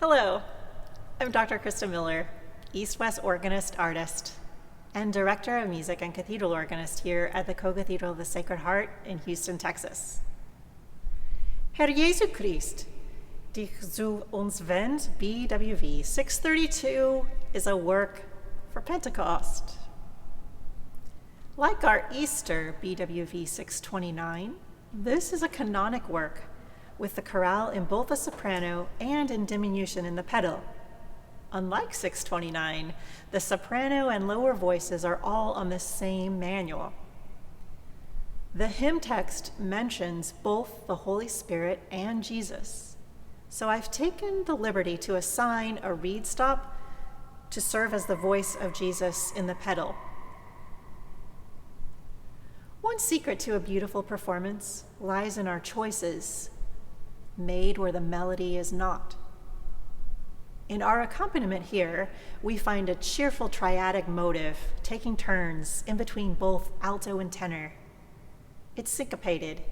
Hello, I'm Dr. Crista Miller, East-West organist artist and Director of Music and Cathedral Organist here at the Co-Cathedral of the Sacred Heart in Houston, Texas. Herr Jesu Christ, dich, wend, BWV 632 is a work for Pentecost. Like our Easter BWV 629, this is a canonic work with the chorale in both the soprano and in diminution in the pedal. Unlike 629, the soprano and lower voices are all on the same manual. The hymn text mentions both the Holy Spirit and Jesus, so I've taken the liberty to assign a reed stop to serve as the voice of Jesus in the pedal. One secret to a beautiful performance lies in our choices, made where the melody is not. In our accompaniment here, we find a cheerful triadic motive taking turns in between both alto and tenor. It's syncopated.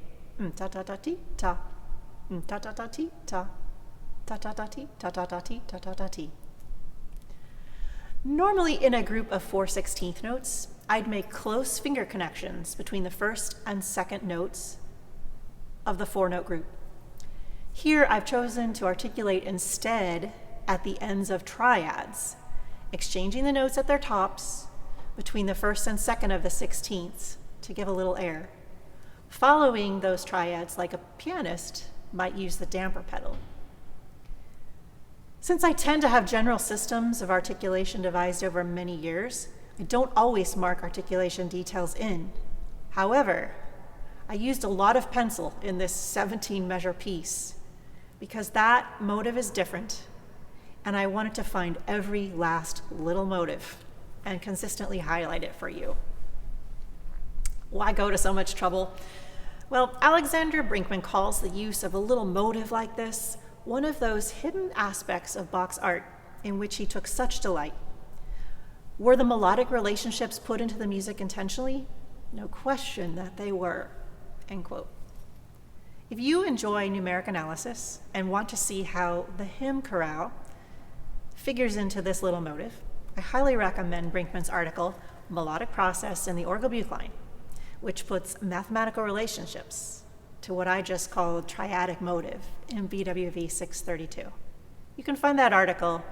Ta ta ta ti ta. Ta ta ta ti ta. Ta ta ta ti ta ta ta ti ta ta ta ti. Normally in a group of 4/16 notes, I'd make close finger connections between the first and second notes of the 4-note group. Here I've chosen to articulate instead at the ends of triads, exchanging the notes at their tops between the first and second of the 16ths to give a little air, following those triads like a pianist might use the damper pedal. Since I tend to have general systems of articulation devised over many years, I don't always mark articulation details in. However, I used a lot of pencil in this 17-measure piece because that motive is different, and I wanted to find every last little motive and consistently highlight it for you. Why go to so much trouble? Well, Alexander Brinkman calls the use of a little motive like this one of those hidden aspects of Bach's art in which he took such delight. Were the melodic relationships put into the music intentionally? No question that they were, end quote. If you enjoy numeric analysis and want to see how the hymn chorale figures into this little motive, I highly recommend Brinkman's article, Melodic Process in the Orgel Buchlein, which puts mathematical relationships to what I just called triadic motive in BWV 632. You can find that article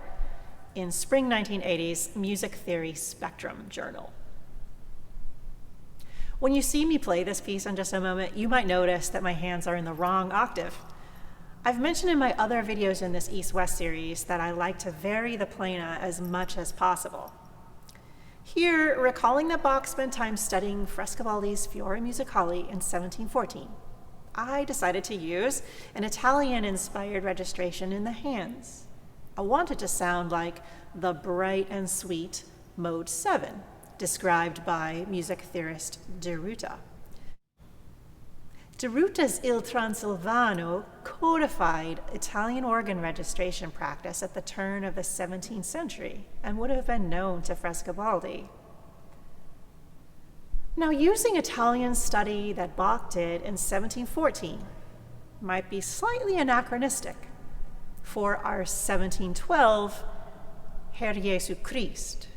in Spring 1980's Music Theory Spectrum Journal. When you see me play this piece in just a moment, you might notice that my hands are in the wrong octave. I've mentioned in my other videos in this East-West series that I like to vary the plana as much as possible. Here, recalling that Bach spent time studying Frescobaldi's Fiori Musicali in 1714, I decided to use an Italian-inspired registration in the hands. I wanted to sound like the bright and sweet Mode 7, described by music theorist De Ruta. De Ruta's Il Transilvano codified Italian organ registration practice at the turn of the 17th century and would have been known to Frescobaldi. Now, using Italian study that Bach did in 1714 might be slightly anachronistic for our 1712 Herr Jesu Christ.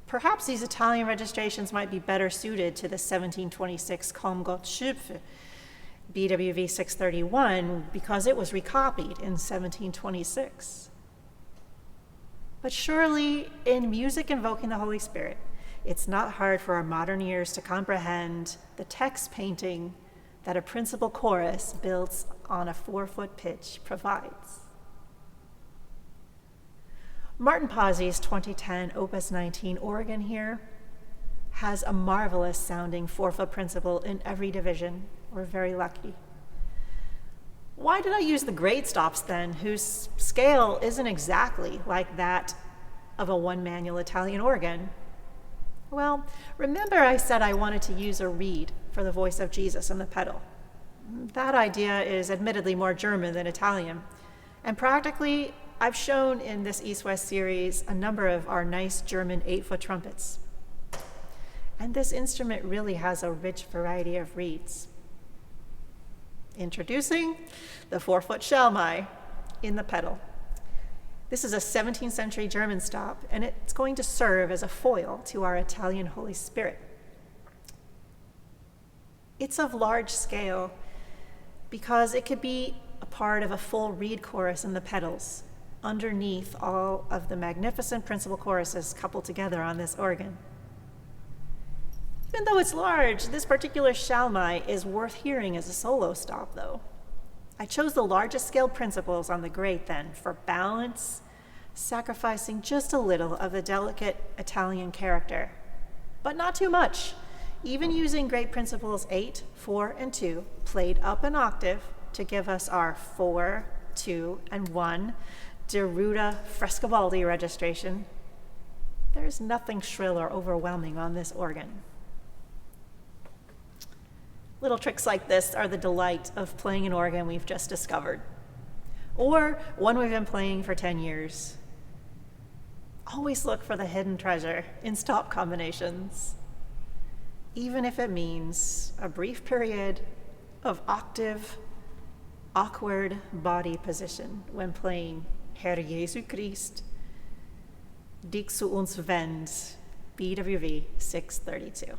Perhaps these Italian registrations might be better suited to the 1726 Komm Gott schöpfe, BWV 631, because it was recopied in 1726. But surely, in music invoking the Holy Spirit, it's not hard for our modern ears to comprehend the text painting that a principal chorus built on a 4-foot pitch provides. Martin Pazzi's 2010 Opus 19 organ here has a marvelous sounding 4-foot principal in every division. We're very lucky. Why did I use the grade stops then, whose scale isn't exactly like that of a one-manual Italian organ? Well, remember I said I wanted to use a reed for the voice of Jesus in the pedal. That idea is admittedly more German than Italian, and practically I've shown in this East-West series a number of our nice German 8-foot trumpets. And this instrument really has a rich variety of reeds. Introducing the 4-foot shelmai in the pedal, This is a 17th century German stop, and it's going to serve as a foil to our Italian Holy Spirit. It's of large scale because it could be a part of a full reed chorus in the pedals, underneath all of the magnificent principal choruses coupled together on this organ. Even though it's large, this particular shalmai is worth hearing as a solo stop, though. I chose the largest scale principals on the grate then for balance, sacrificing just a little of the delicate Italian character, but not too much. Even using grade principals 8, 4, and 2, played up an octave to give us our 4, 2, and 1 Deruda Frescobaldi registration, there's nothing shrill or overwhelming on this organ. Little tricks like this are the delight of playing an organ we've just discovered, or one we've been playing for 10 years. Always look for the hidden treasure in stop combinations, even if it means a brief period of octave, awkward body position when playing Herr Jesu Christ, dich, wend, BWV 632.